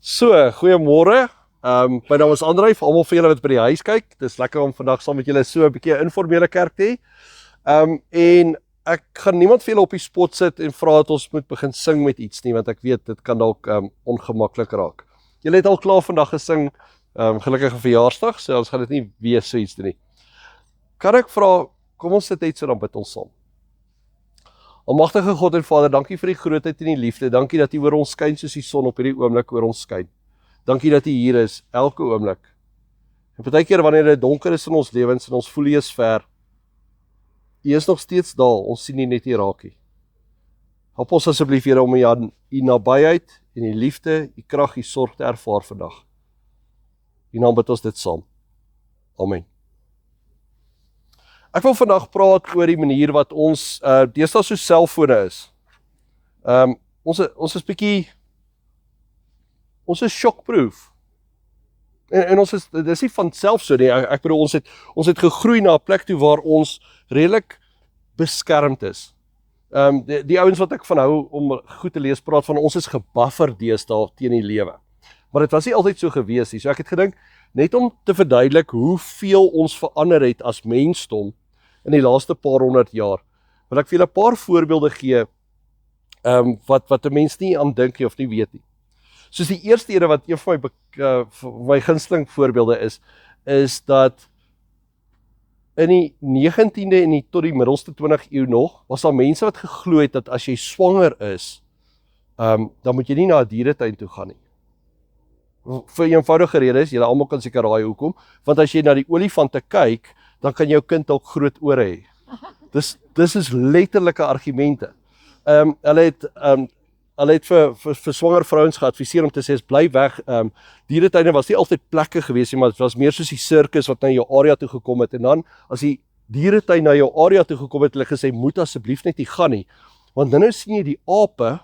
So, goeiemôre. My naam is Andrei, vir almal van julle wat by die huis kyk. Dis lekker om vandag saam met julle so 'n bietjie 'n informele kerk te hê. En ek gaan niemand vir julle op die spot sit en vra dat ons moet begin sing met iets nie, want ek weet dit kan dalk ongemaklik raak. Julle het al klaar vandag gesing, gelukkige verjaarsdag, so ons gaan dit nie weer so iets doen nie. Kan ek vra, kom ons sit net so dan bid ons saam. Almagtige God en Vader, dankie vir die grootheid en die liefde. Dankie dat U oor ons skyn soos die son op hierdie oomblik oor ons skyn. Dankie dat U hier is, elke oomblik. En partykeer wanneer dit donker is in ons lewens en ons voel U is ver, U is nog steeds daar, ons sien U net nie raak nie. Help ons asseblief, Here, om U nabyheid en U liefde, U krag, U sorg te ervaar vandag. In U naam bid ons dit saam. Amen. Ek wil vandag praat oor die manier wat ons deesdae so selfone is. Ons is bietjie, ons is shockproof. En ons is, dis nie van self so nie, ek bedoel ons het gegroei na 'n plek toe waar ons redelik beskermd is. Die ouens wat ek van hou om goed te lees praat van ons is gebuffer deesdae teen die lewe. Maar dit was nie altyd so gewees nie. So ek het gedink, net om te verduidelik hoeveel ons verander het as mensdom in die laaste paar honderd jaar, wil ek vir julle 'n paar voorbeelde gee wat 'n mens nie aan dink nie of nie weet nie. Soos die eerste ene wat een van my gunsteling voorbeelde is dat in die 19de en tot die middelste 20 eeu nog, was daar mense wat geglo het dat as jy swanger is, dan moet jy nie na 'n dieretuin toe gaan nie. Vir 'n eenvoudige rede is, julle almal kan seker raai hoekom, want as jy na die olifante kyk, dan kan jou kind ook groot ore hê. Dis is letterlike argumente. Hulle het vir swanger vrouens geadviseer om te sê, bly weg, dieretuine was nie altyd plekke gewees nie, maar het was meer soos die sirkus wat na jou area toe gekom het, en dan, as die dieretuin na jou area toe gekom het, hulle gesê, moet asseblief net nie gaan nie, want nou sien jy die ape,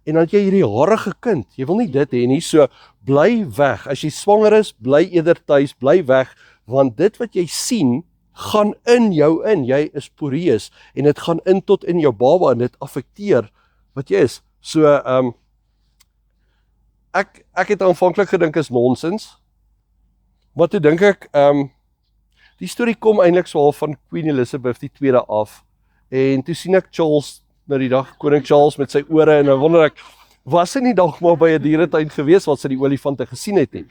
en dan het jy hierdie harige kind, jy wil nie dit hê nie, so bly weg, as jy swanger is, bly eerder tuis, bly weg, want dit wat jy sien, gaan in jou in, jy is poreus, en dit gaan in tot in jou baba, en dit affekteer wat jy is. So, ek het aanvanklik gedink is nonsens, maar toe dink ek, die storie kom eintlik so van Queen Elizabeth II af, en toe sien ek Charles, nou die dag, koning Charles met sy ore, en dan wonder ek, was hy nie dalk maar by 'n dieretuin gewees, wat sy die olifante gesien het nie?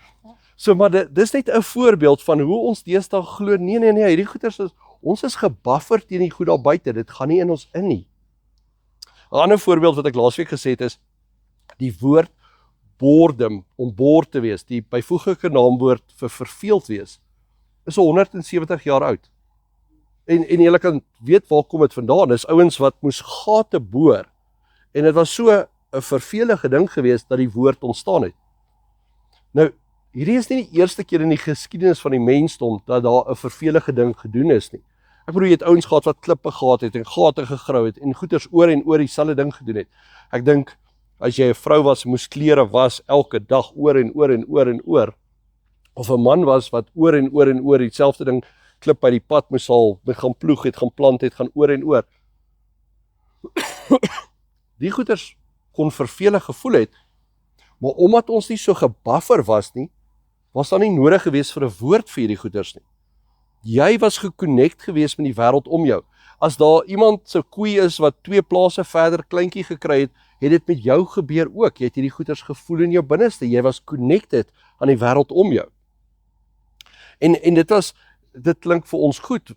So, maar dis net 'n voorbeeld van hoe ons deesdae glo, nee, hierdie goeters is, ons is gebuffer teen die goed daar buite, dit gaan nie in ons in nie. 'n ander voorbeeld wat ek laasweek gesê het is, die woord boredom, om bored te wees, die byvoeglike naamwoord vir verveeld wees, is 170 jaar oud. En julle kan weet waar kom dit vandaan, is ouens wat moes gate boor, en dit was so 'n vervelige ding gewees, dat die woord ontstaan het. Nou, hierdie is nie die eerste keer in die geskiedenis van die mensdom, dat daar 'n vervelige ding gedoen is nie. Ek bedoel, jy het ouens gehad wat klippe gehad het, en gate gegrou het, en goeters oor en oor dieselfde ding gedoen het. Ek dink, as jy 'n vrou was, moes klere was, elke dag, oor en oor en oor en oor, of 'n man was, wat oor en oor dieselfde ding, klip by die pad moes haal, gaan ploeg het, gaan plant het, gaan oor en oor. Die goeters kon vervelig gevoel het, maar omdat ons nie so gebuffer was nie, was daar nie nodig gewees vir 'n woord vir hierdie goeters nie. Jy was geconnect gewees met die wêreld om jou. As daar iemand se koei is wat 2 plase verder kleintjie gekry het, het dit met jou gebeur ook. Jy het hierdie goeters gevoel in jou binneste. Jy was connected aan die wêreld om jou. En dit klink vir ons goed,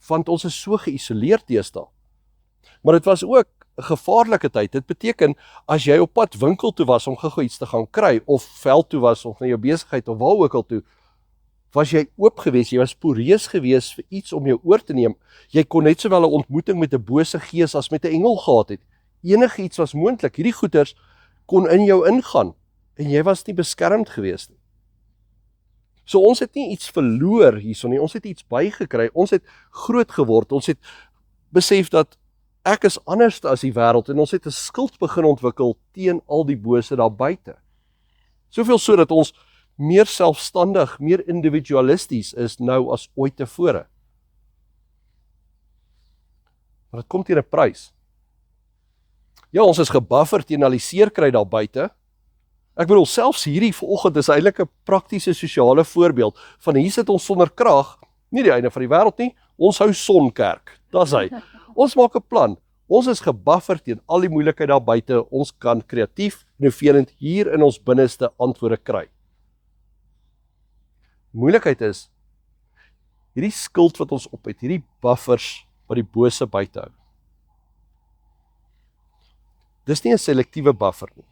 want ons is so geïsoleerd deesdae. Maar dit was ook 'n gevaarlike tyd. Dit beteken, as jy op pad winkel toe was om gou iets te gaan kry, of veld toe was, of na jou besigheid, of waar ook al toe, was jy oop gewees, jy was poreus gewees vir iets om jou oor te neem. Jy kon net sowel 'n ontmoeting met 'n bose gees as met 'n engel gehad het. Enige iets was moontlik. Hierdie goeters kon in jou ingaan, en jy was nie beskermd gewees nie. So ons het nie iets verloor hierson nie, ons het iets bygekry, ons het groot geword, ons het besef dat ek is anders as die wêreld, en ons het 'n skild begin ontwikkel teen al die bose daar buite. Soveel so dat ons meer selfstandig, meer individualisties is nou as ooit tevore. Maar dit kom teen 'n prys. Ja, ons is gebuffer teen al die seerkry daar buite, Ek bedoel, selfs hierdie vanoggend is eintlik 'n praktiese sosiale voorbeeld van hier sit ons sonder krag, nie die einde van die wêreld nie, ons hou sonkerk, dis hy. Ons maak 'n plan, ons is gebuffer teen al die moeilikheid daar buite, ons kan kreatief, innoverend hier in ons binneste antwoorde kry. Moeilikheid is, hierdie skuld wat ons op het, hierdie buffers wat die bose buite hou. Dis nie 'n selektiewe buffer nie.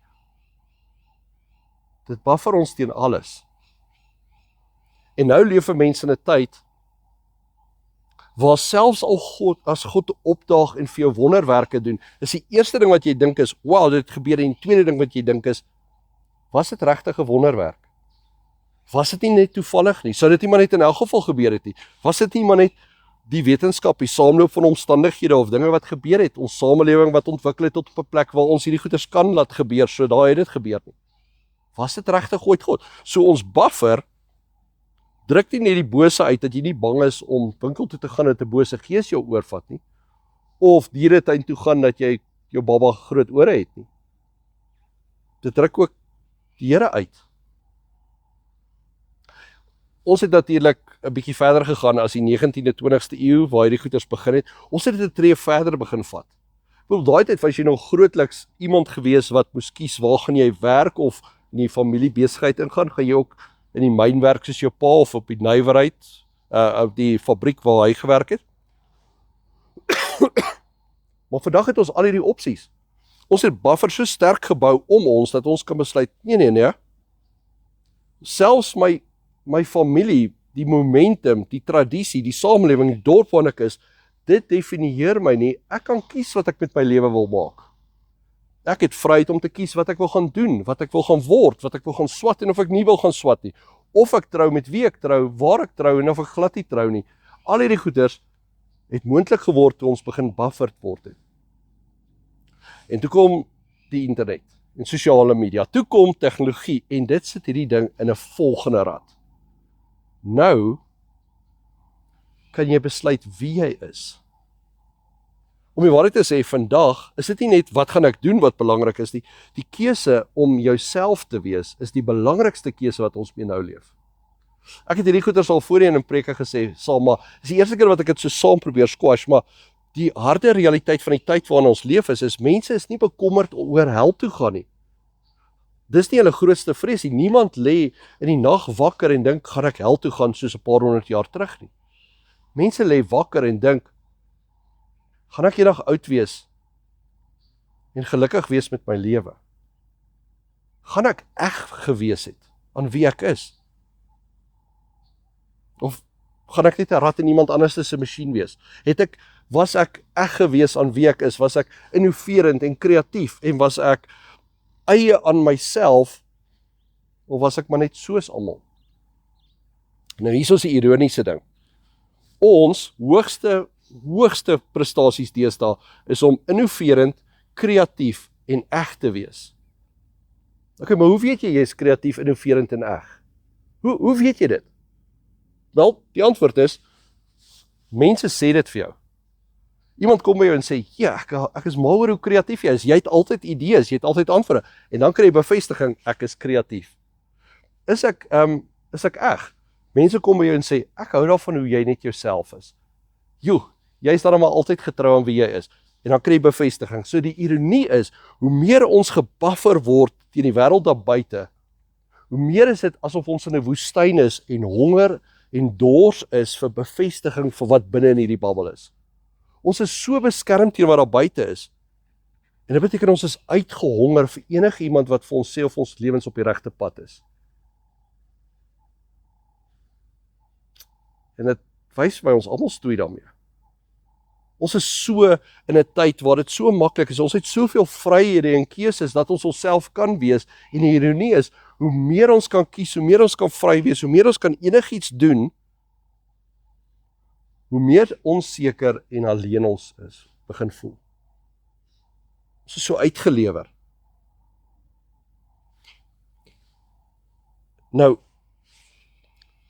Dit buffer ons teen alles. En nou leef mense in 'n tyd waar selfs al God, as God opdaag en vir jou wonderwerke doen, is die eerste ding wat jy dink is, wow, dit gebeur, en die tweede ding wat jy dink is, was dit regtig 'n wonderwerk? Was dit nie net toevallig nie? Sou dit nie maar net in elk geval gebeur het nie? Was dit nie maar net die wetenskap, die saamloop van omstandighede of dinge wat gebeur het, ons samelewing wat ontwikkel het tot op 'n plek waar ons hierdie goeders kan laat gebeur, so daar het dit gebeur nie? Was dit regtig ooit God? So ons buffer druk nie net die bose uit, dat jy nie bang is om winkel toe te gaan dat 'n bose gees jou oorvat nie, of dieretuin toe gaan dat jy jou baba groot ore het nie. Dit druk ook die Here uit. Ons het natuurlik 'n bietjie verder gegaan as die 19de, 20ste eeu, waar hierdie goeders begin het. Ons het dit 'n tree verder begin vat. Op daai tyd was jy nog grootliks iemand gewees wat moes kies, waar gaan jy werk of in die familiebesigheid ingaan, gaan jy ook in die myn werk soos jou pa of op die nywerheid, op die fabriek waar hy gewerk het. Maar vandag het ons al hierdie opsies. Ons het buffer so sterk gebou om ons, dat ons kan besluit, nee. Selfs my familie, die momentum, die tradisie, die samelewing, die dorp waarin ek is, dit definieer my nie. Ek kan kies wat ek met my lewe wil maak. Ek het vryheid om te kies wat ek wil gaan doen, wat ek wil gaan word, wat ek wil gaan swat en of ek nie wil gaan swat nie. Of ek trou, met wie ek trou, waar ek trou en of ek glad nie trou nie. Al hierdie goeders het moontlik geword toe ons begin bufferd word het. En toe kom die internet en sosiale media, toe kom tegnologie en dit sit hierdie ding in 'n volgende rad. Nou kan jy besluit wie jy is. Om die waarheid te sê, vandag is dit nie net wat gaan ek doen wat belangrik is nie. Die keuse om jouself te wees is die belangrikste keuse wat ons mee nou leef. Ek het hierdie goeders al voorheen in preke gesê, maar is die eerste keer wat ek dit so saam probeer squash, maar die harde realiteit van die tyd waarin ons leef is mense is nie bekommerd oor hel toe gaan nie. Dis nie hulle grootste vrees nie. Niemand lê in die nag wakker en dink, gaan ek hel toe gaan soos 'n paar honderd jaar terug nie. Mense lê wakker en dink, gaan ek eendag oud wees en gelukkig wees met my lewe? Gaan ek eg gewees het aan wie ek is? Of gaan ek net 'n rat en iemand anders se masjien wees? Was ek eg gewees aan wie ek is? Was ek innoverend en kreatief en was ek eie aan myself, of was ek maar net soos almal? Nou hier is die ironiese ding. Ons hoogste prestasies deesdae is om innoverend, kreatief en eg te wees. Okay, maar hoe weet jy is kreatief, innoverend en eg? Hoe weet jy dit? Wel, die antwoord is, mense sê dit vir jou. Iemand kom by jou en sê, ja, ek is mal oor hoe kreatief jy is, jy het altyd idees, jy het altyd antwoorde, en dan kry jy bevestiging, ek is kreatief. Is ek eg? Mense kom by jou en sê, ek hou daarvan hoe jy net jouself is. Jy is dan maar altyd getrou aan wie jy is, en dan kry jy bevestiging. So die ironie is, hoe meer ons gebuffer word teen die wêreld daar buite, hoe meer is dit asof ons in 'n woestyn is en honger en dors is vir bevestiging vir wat binne in hierdie bubbel is. Ons is so beskerm teen wat daar buite is. En dit beteken ons is uitgehonger vir enige iemand wat vir ons sê of ons lewens op die regte pad is. En dit wys my ons almal stoei daarmee. Ons is so in 'n tyd waar dit so maklik is. Ons het soveel vryhede en keuses dat ons onsself kan wees. En die ironie is, hoe meer ons kan kies, hoe meer ons kan vry wees, hoe meer ons kan enigiets doen, hoe meer onseker en alleen ons begin voel. Ons is so uitgelewer. Nou,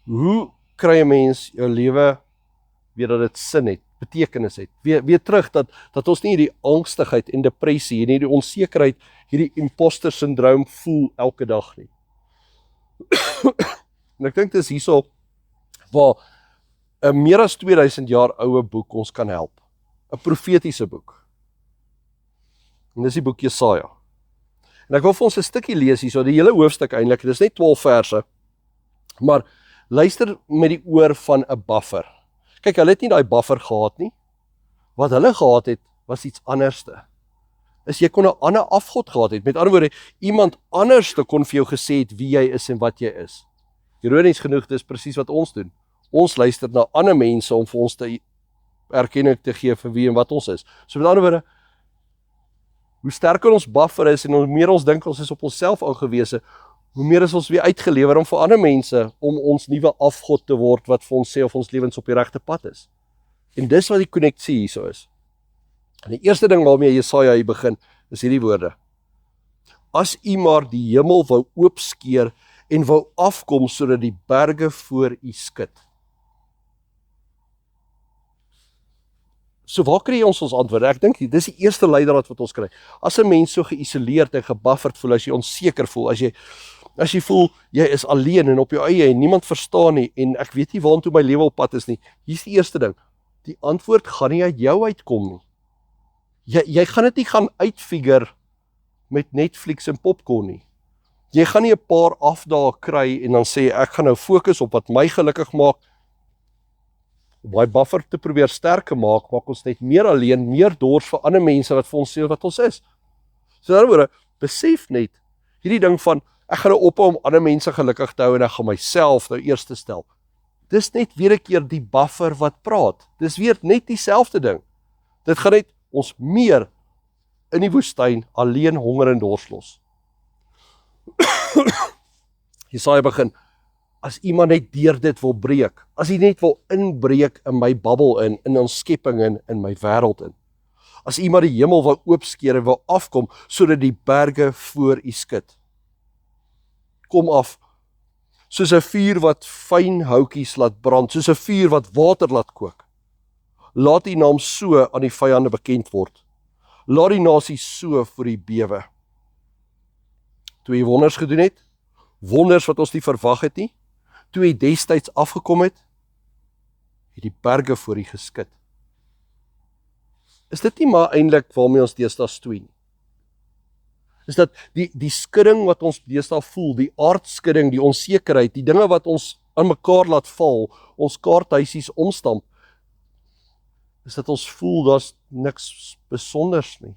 hoe kry 'n mens jou lewe weer dat dit sin het? betekenis het. Weer terug dat ons nie hierdie angstigheid en depressie en hierdie onsekerheid, hierdie imposter syndroom voel elke dag nie. En ek dink dis hierso waar 'n meer as 2000 jaar oue boek ons kan help. 'n Profetiese boek. En dis die boek Jesaja. En ek wil vir ons 'n stukkie lees hierso, die hele hoofstuk eintlik, dis net 12 verse. Maar luister met die oor van 'n buffer. Kyk, hulle het nie daai buffer gehad nie. Wat hulle gehad het, was iets anderste. Is jy kon 'n ander afgod gehad het. Met ander woorde, iemand anderste kon vir jou gesê het wie jy is en wat jy is. Ironies genoeg, dis presies wat ons doen. Ons luister na ander mense om vir ons te erkenning te gee vir wie en wat ons is. So met ander woorde, hoe sterker ons buffer is en hoe meer ons dink ons is op onsself aangewese, hoe meer is ons weer uitgelewer om vir ander mense om ons nuwe afgod te word wat vir ons sê of ons lewens op die regte pad is. En dis wat die konneksie hierso is. En die eerste ding waarmee Jesaja hier begin, is hierdie woorde. As u maar die hemel wou oopskeer en wou afkom sodat die berge voor u skud. So waar kry ons antwoorde? Ek dink dis die eerste leidraad wat ons kry. As 'n mens so geïsoleerd en gebufferd voel, as jy onseker voel, as jy voel jy is alleen en op jou eie en niemand verstaan nie en ek weet nie waartoe my lewe op pad is nie. Hier's die eerste ding. Die antwoord gaan nie uit jou uitkom nie. Jy gaan dit nie gaan uitfigure met Netflix en popcorn nie. Jy gaan nie 'n paar afdae kry en dan sê ek gaan nou fokus op wat my gelukkig maak. Om daai buffer te probeer sterker maak ons net meer alleen, meer dors vir ander mense wat vir ons sê wat ons is. So in 'n ander woorde, besef net hierdie ding van ek gaan nou ophou om ander mense gelukkig te hou en ek gaan myself nou eerste stel. Dis net weer 'n keer die buffer wat praat. Dis weer net dieselfde ding. Dit gaan net ons meer in die woestyn alleen honger en dors los. Jesaja begin, as iemand net deur dit wil breek, as hy net wil inbreek in my babbel in ons skepping in my wêreld in. As iemand die hemel wil oopskeer en wil afkom, sodat die berge voor u skud. Kom af, soos 'n vuur wat fyn houtjies laat brand, soos 'n vuur wat water laat kook. Laat die naam so aan die vyande bekend word. Laat die nasie so voor die bewe. Toe hy wonders gedoen het, wonders wat ons nie verwag het nie, toe hy destyds afgekom het die berge voor hy geskit. Is dit nie maar eintlik waarmee ons deesdae stoei nie? Is dat die skudding wat ons deesdae voel, die aardskudding, die onsekerheid, die dinge wat ons aan mekaar laat val, ons kaarthuisies omstamp, is dat ons voel daar's niks besonders nie.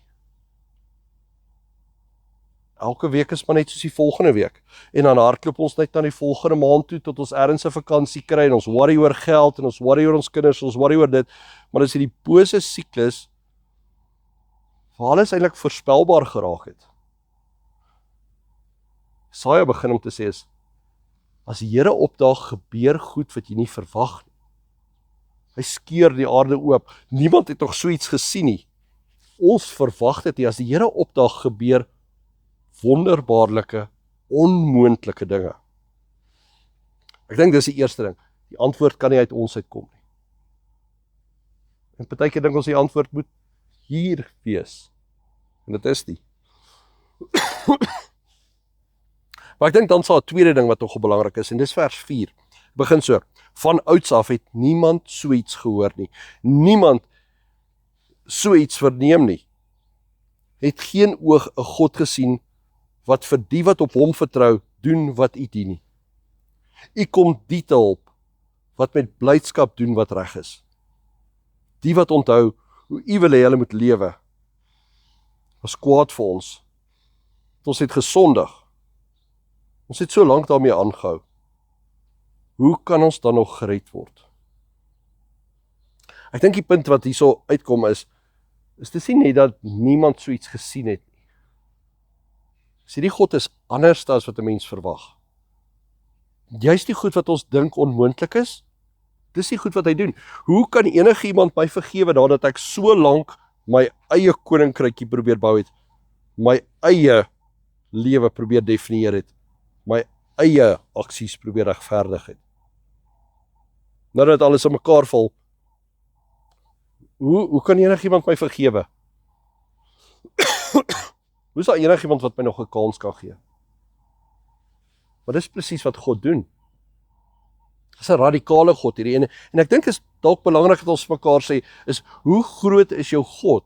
Elke week is maar net soos die volgende week. En dan hardloop ons net na die volgende maand toe tot ons ergens 'n vakansie kry en ons worry oor geld en ons worry oor ons kinders, ons worry oor dit. Maar dis hierdie bose siklus waar alles eintlik voorspelbaar geraak het. Jesaja begin om te sê is, as die Here opdaag, gebeur goed wat jy nie verwag nie. Hy skeur die aarde oop. Niemand het nog so iets gesien nie. Ons verwag dit nie. As die Here opdaag, gebeur wonderbaarlike, onmoontlike dinge. Ek dink dis die eerste ding. Die antwoord kan nie uit ons uitkom nie. En partykeer dink ons die antwoord moet hier wees. En dit is nie. Maar ek dink dan sal 'n tweede ding wat nogal belangrik is, en dis vers 4. Begin so. Van ouds af het niemand so iets gehoor nie. Niemand so iets verneem nie. Het geen oog 'n God gesien wat vir die wat op hom vertrou, doen wat u dien nie. U kom die te hulp, wat met blydskap doen wat reg is. Die wat onthou, hoe u wil hê hulle moet lewe, was kwaad vir ons. Ons het gesondig. Ons het so lank daarmee aangehou. Hoe kan ons dan nog gered word? Ek dink die punt wat hierso uitkom is dis nie net dat niemand so iets gesien het nie. Sê die God is anders as wat 'n mens verwag. Juist die goed wat ons dink onmoontlik is, dis die goed wat hy doen. Hoe kan enige iemand my vergewe nadat ek so lank my eie koninkrykie probeer bou het, my eie lewe probeer definieer het, my eie aksies probeer regverdig het. Nadat alles aan mekaar val, Hoe kan enigiemand my vergewe? Hoe is daar enigiemand wat my nog 'n kans kan gee? Maar dis presies wat God doen. Dis 'n radikale God hierdie ene. En ek dink is dalk belangrik dat ons mekaar sê, is hoe groot is jou God?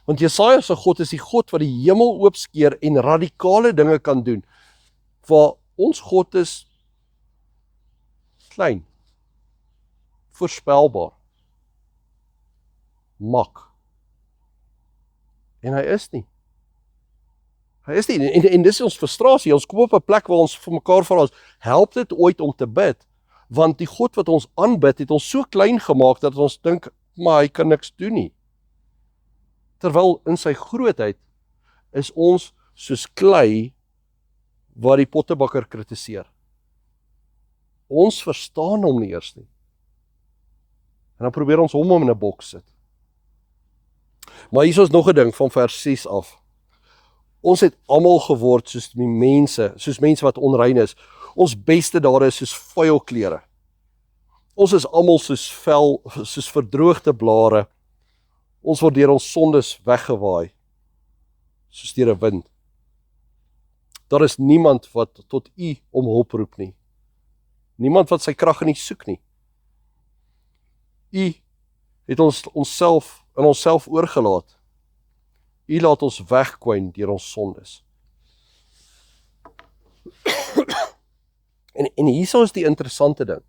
Want Jesaja se God is die God wat die hemel oopskeer en radikale dinge kan doen. Waar ons God is klein, voorspelbaar, mak. En hy is nie. Hy is nie, en dis ons frustrasie, ons kom op 'n plek waar ons vir mekaar vra, help dit ooit om te bid? Want die God wat ons aanbid, het ons so klein gemaak, dat ons dink, maar hy kan niks doen nie. Terwyl in sy grootheid, is ons soos klei, wat die pottebakker kritiseer. Ons verstaan hom nie eers nie. En dan probeer ons hom in 'n boks sit. Maar hier is nog 'n ding van vers 6 af. Ons het almal geword soos mense wat onrein is. Ons beste dade is soos vuil klere. Ons is almal soos verdroogde blare. Ons word deur ons sondes weggewaai, soos deur 'n wind. Daar is niemand wat tot U om hulp roep nie. Niemand wat sy krag in U soek nie. U het ons in onsself oorgelaat. U laat ons wegkwyn deur ons sondes. en hier is die interessante ding.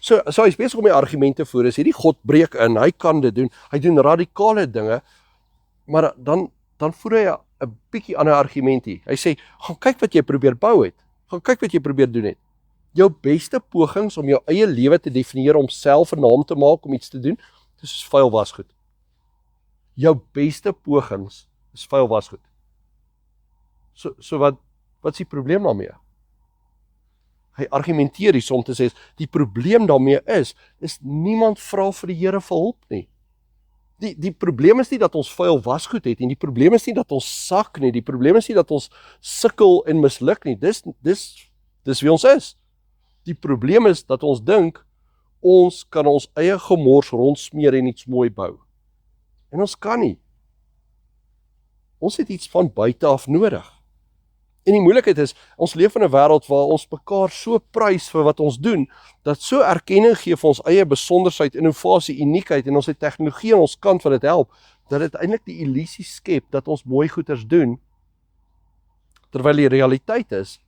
So hy is besig om die argumente voor, is hierdie God breek in, hy kan dit doen, hy doen radikale dinge, maar dan voer hy 'n bietjie ander argument hier. Hy sê, gaan kyk wat jy probeer bou het, gaan kyk wat jy probeer doen het. Jou beste pogings om jou eie lewe te definieer, om self 'n naam te maak, om iets te doen, dis soos vuil wasgoed. Jou beste pogings is vuil wasgoed. So wat is die probleem daarmee? Hy argumenteer hier om te sê, die probleem daarmee is niemand vra vir die Here vir hulp nie. Die probleem is nie dat ons vuil wasgoed het, en die probleem is nie dat ons sak nie, die probleem is nie dat ons sukkel en misluk nie, dis wie ons is. Die probleem is dat ons dink, ons kan ons eie gemors rondsmeer en iets mooi bou. En ons kan nie. Ons het iets van buite af nodig. En die moeilikheid is, ons leef in 'n wêreld waar ons mekaar so prys vir wat ons doen, dat so erkenning gee vir ons eie besonderheid, innovasie, uniekheid, en ons het tegnologie aan ons kant wat dit help, dat dit eintlik die illusie skep dat ons mooi goeders doen, terwyl die realiteit is,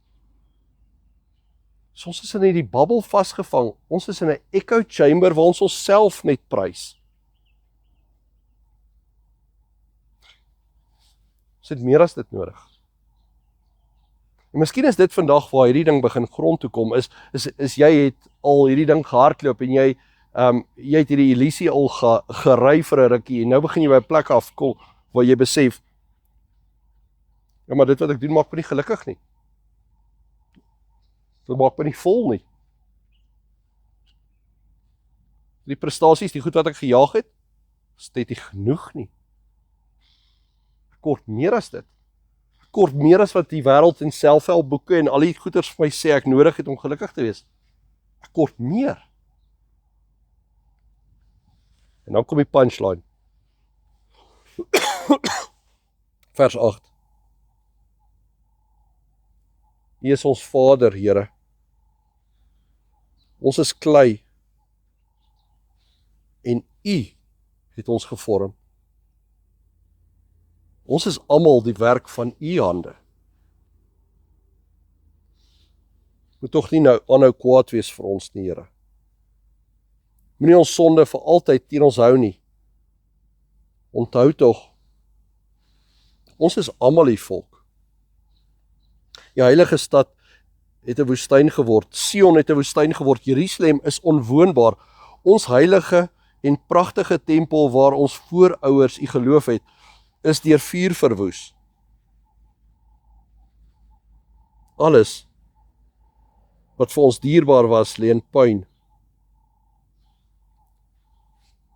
ons is in hierdie bubbel vasgevang, ons is in 'n echo chamber waar ons onsself net prys. Ons het meer as dit nodig. En miskien is dit vandag waar hierdie ding begin grond toe kom, is jy het al hierdie ding gehardloop, en jy het hierdie illusie al gery vir 'n rukkie, en nou begin jy by 'n plek afkom, waar jy besef, ja, maar dit wat ek doen maak my nie gelukkig nie. Dit maak my nie vol nie. Die prestasies, die goed wat ek gejaag het, is dit nie genoeg nie. Ek kort meer as dit. Ek kort meer as wat die wêreld en selfhelpboeke en al die goeders vir my sê ek nodig het om gelukkig te wees. Ek kort meer. En dan kom die punchline. Vers 8. U is ons Vader, Here. Ons is klei, en U het ons gevorm. Ons is almal die werk van U hande. Moet tog nie nou aanhou kwaad wees vir ons nie, Here. Moenie ons sonde vir altyd teen ons hou nie. Onthou tog, ons is almal die volk. Die heilige stad het 'n woestyn geword, Sion het 'n woestyn geword, Jerusalem is onwoonbaar, ons heilige en pragtige tempel waar ons voorouers U geloof het, is deur vuur verwoes. Alles wat vir ons dierbaar was, lê in puin.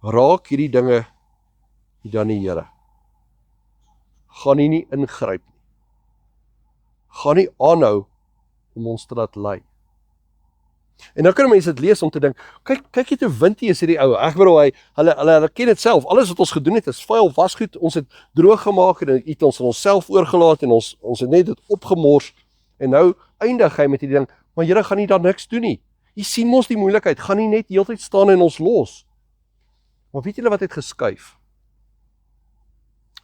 Raak hierdie dinge dan die Here. Gaan nie ingryp nie. Gaan nie aanhou om ons te laat lei. En dan kan mense dit lees om te dink, kyk jy hoe windie is hierdie ou. Ek bedoel hulle ken dit self. Alles wat ons gedoen het is vuil wasgoed. Ons het droog gemaak en het ons aan onsself oorgelaat en ons het net dit opgemors. En nou eindig hy met hierdie ding, maar Here gaan nie daar niks doen nie. Jy sien mos die moeilikheid, gaan nie net heeltyd staan en ons los. Maar weet julle wat het geskuif?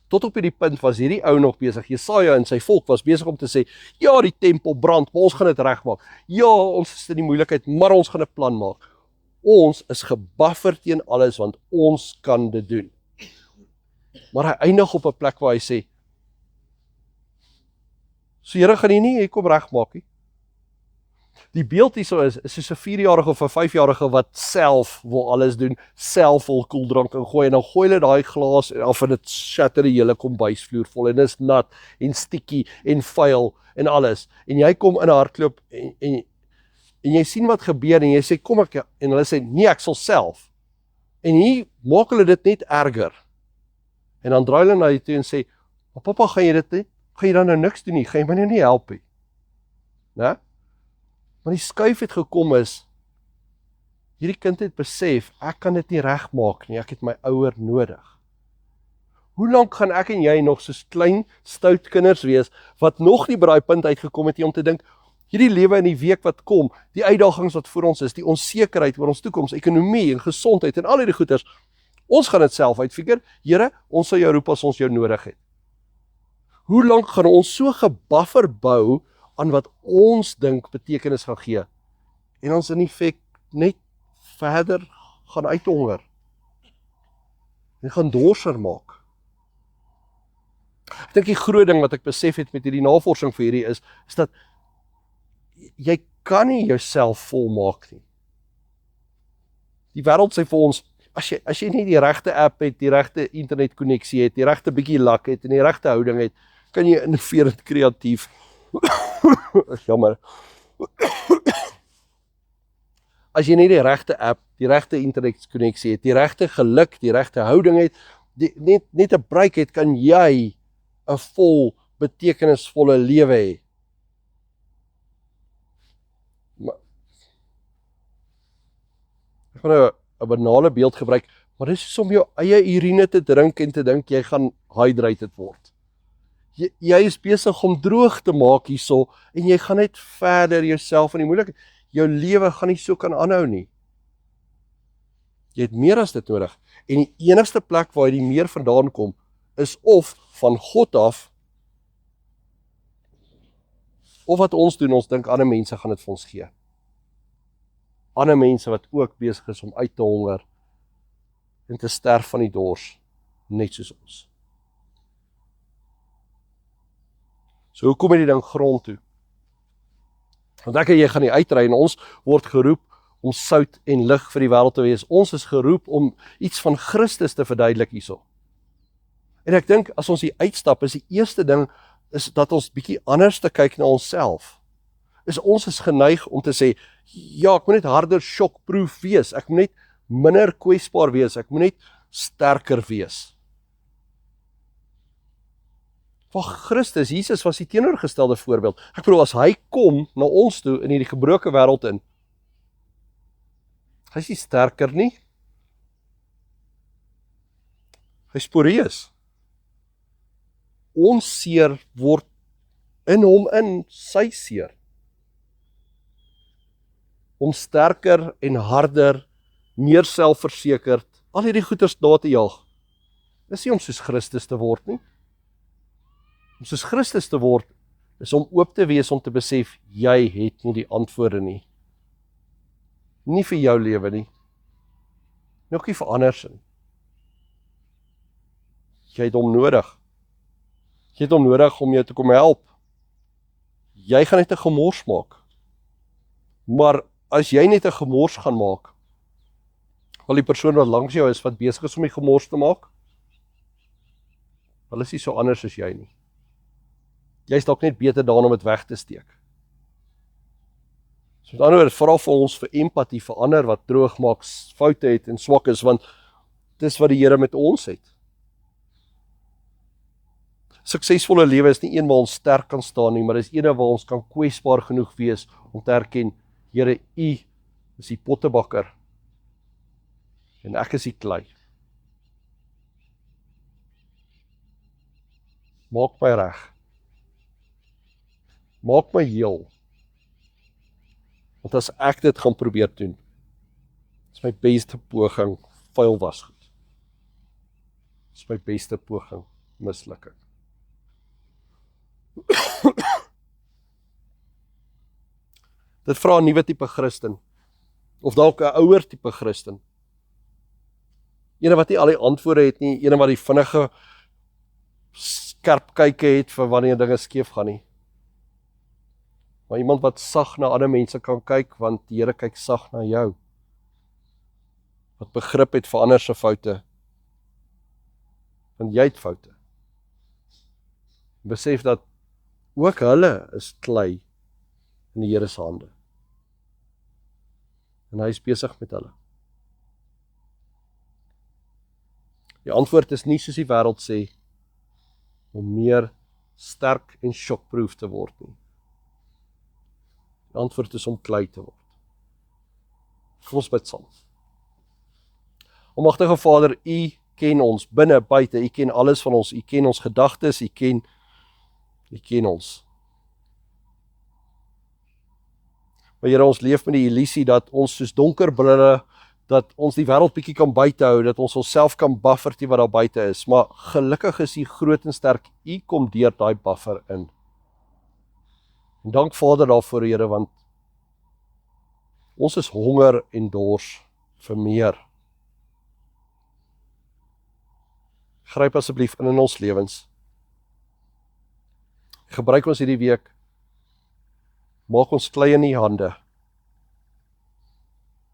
Tot op hierdie punt was hierdie ou nog besig. Jesaja en sy volk was besig om te sê, ja, die tempel brand, maar ons gaan dit regmaak. Ja, ons is in die moeilikheid, maar ons gaan 'n plan maak. Ons is gebuffer teen alles, want ons kan dit doen. Maar hy eindig op 'n plek waar hy sê, so Here gaan nie kom regmaak nie. Die beeld hierso is soos 'n 4-jarige of 'n 5-jarige wat self wil alles doen, self wil koeldrank ingooi en dan gooi hulle daai glas af en dit shatter die hele kombuisvloer vol en is nat en sticky en vuil en alles. En jy kom in 'n hardloop en jy sien wat gebeur en jy sê kom ek en hulle sê nee, ek sal self. En hier maak hulle dit net erger. En dan draai hulle na jou toe en sê, "Maar pappa, gaan jy dit net? Gaan jy dan nou niks doen nie? Gaan jy my nou nie help nie?" Né? Maar die skuif het gekom is, hierdie kind het besef, ek kan dit nie regmaak nie, ek het my ouer nodig. Hoe lank gaan ek en jy nog soos klein, stout kinders wees, wat nog nie by daai punt uitgekom het nie om te dink, hierdie lewe in die week wat kom, die uitdagings wat voor ons is, die onsekerheid oor ons toekoms, ekonomie en gesondheid en al hierdie goeders, ons gaan dit self uitfigure, Here, ons sal jou roep as ons jou nodig het. Hoe lank gaan ons so gebuffer bou aan wat ons dink betekenis gaan gee, en ons in effek net verder gaan uithonger, en gaan dorser maak. Ek dink die groot ding wat ek besef het met hierdie navorsing vir hierdie is dat jy kan nie jouself volmaak nie. Die wêreld sê vir ons, as jy nie die regte app het, die regte internetkonneksie het, die regte bietjie lak het en die regte houding het, kan jy innoverend kreatief jammer. As jy nie die regte app, die regte internetkonneksie het, die regte geluk, die regte houding het, net 'n break het, kan jy 'n vol betekenisvolle lewe hê. Ek gaan nou 'n banale beeld gebruik, maar dis soos om jou eie urine te drink en te dink jy gaan hydrated word. Jy is besig om droog te maak hierso en jy gaan net verder jouself in die moeilikheid. Jou lewe gaan nie so kan aanhou nie. Jy het meer as dit nodig. En die enigste plek waar jy die meer vandaan kom, is of van God af, of wat ons doen, ons dink ander mense gaan dit vir ons gee. Ander mense wat ook besig is om uit te honger en te sterf van die dors, net soos ons. So hoe kom jy die ding grond toe? Want ek en jy gaan nie uitry en ons word geroep om sout en lig vir die wêreld te wees. Ons is geroep om iets van Christus te verduidelik hierso. En ek dink as ons hier uitstap, is die eerste ding is dat ons bietjie anders te kyk na onsself. Ons is geneig om te sê, ja, ek moet net harder shockproof wees, ek moet net minder kwesbaar wees, ek moet net sterker wees. Van Christus, Jesus was die teenoorgestelde voorbeeld. Ek bedoel, as hy kom na ons toe in hierdie gebroke wêreld in, hy is nie sterker nie. Hy is poreus. Ons seer word in hom in sy seer. Om sterker en harder, meer selfversekerd, al hierdie goeders na te jaag. Dis nie om soos Christus te word nie. Om soos Christus te word, is om oop te wees om te besef, jy het nie die antwoorde nie. Nie vir jou lewe nie. Nog nie vir anders nie. Jy het hom nodig. Jy het hom nodig om jou te kom help. Jy gaan net 'n gemors maak. Maar as jy net 'n gemors gaan maak, wel die persoon wat langs jou is, wat besig is om die gemors te maak, hulle is nie so anders as jy nie. Jy is dalk net beter daarin om dit weg te steek. So met ander woorde, vra vir ons vir empatie, vir ander wat droog maak, foute het en swak is, want dis wat die Here met ons het. Suksesvolle lewe is nie een waar ons sterk kan staan nie, maar is een waar ons kan kwesbaar genoeg wees om te erken, Here, U is die pottebakker en ek is die klei. Maak my reg. Maak my heel. Want as ek dit gaan probeer doen, is my beste poging vuil wasgoed. Is my beste poging mislukking. Dit vra 'n nuwe tipe Christen, of dalk 'n ouer tipe Christen. Ene wat nie al die antwoorde het nie, ene wat die vinnige skerp kyke het vir wanneer dinge skeef gaan nie. Maar iemand wat sag na ander mense kan kyk, want die Here kyk sag na jou. Wat begrip het vir ander se foute, want jy het foute. Besef dat ook hulle is klei in die Here se hande. En hy is besig met hulle. Die antwoord is nie soos die wêreld sê, om meer sterk en shockproof te word nie. Die antwoord is om klei te word. Kom ons bid saam. Almagtige Vader, U ken ons binne, buite, U ken alles van ons, U ken ons gedagtes, U ken ons. Maar Here, ons leef met die illusie dat ons soos donker brille, dat ons die wêreld bietjie kan buitehou, dat ons onsself kan buffer teen wat daar buite is, maar gelukkig is U groot en sterk, U kom deur daai buffer in. En dank Vader daarvoor, Here, want ons is honger en dors vir meer. Gryp asseblief in ons lewens. Gebruik ons hierdie week. Maak ons klei in U hande.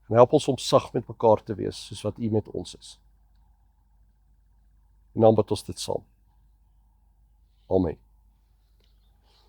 En help ons om sag met mekaar te wees, soos wat U met ons is. En dan bid ons dit saam. Amen.